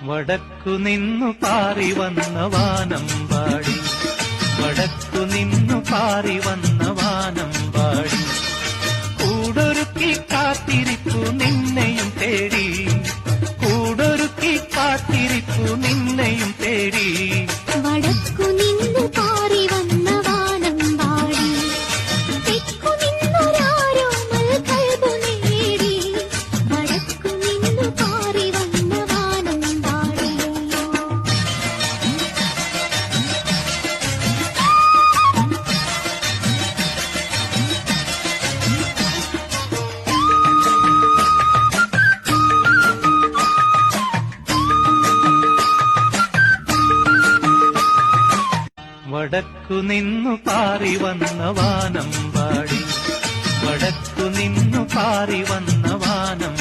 വടക്കു നിന്നു പാറി വന്ന വാനമ്പാടി, വടക്കു നിന്നു പാറി വന്ന വാനമ്പാടി, കൂടൊരുക്കി കാത്തിരിപ്പു നിന്നെയും തേടി, കൂടൊരുക്കി കാത്തിരിപ്പു നിന്നെയും തേടി. വടക്കു നിന്നു പാറി വന്ന വാനമ്പാടി, തെക്കു നിന്നൊരാരോമൽ കൽബു നേടി. വടക്കു നിന്നു പാറി വന്ന വാനമ്പാടി. വടക്കു നിന്നു പാറി വന്ന വാനമ്പാടി, വടക്കു നിന്നു പാറി വന്ന വാനം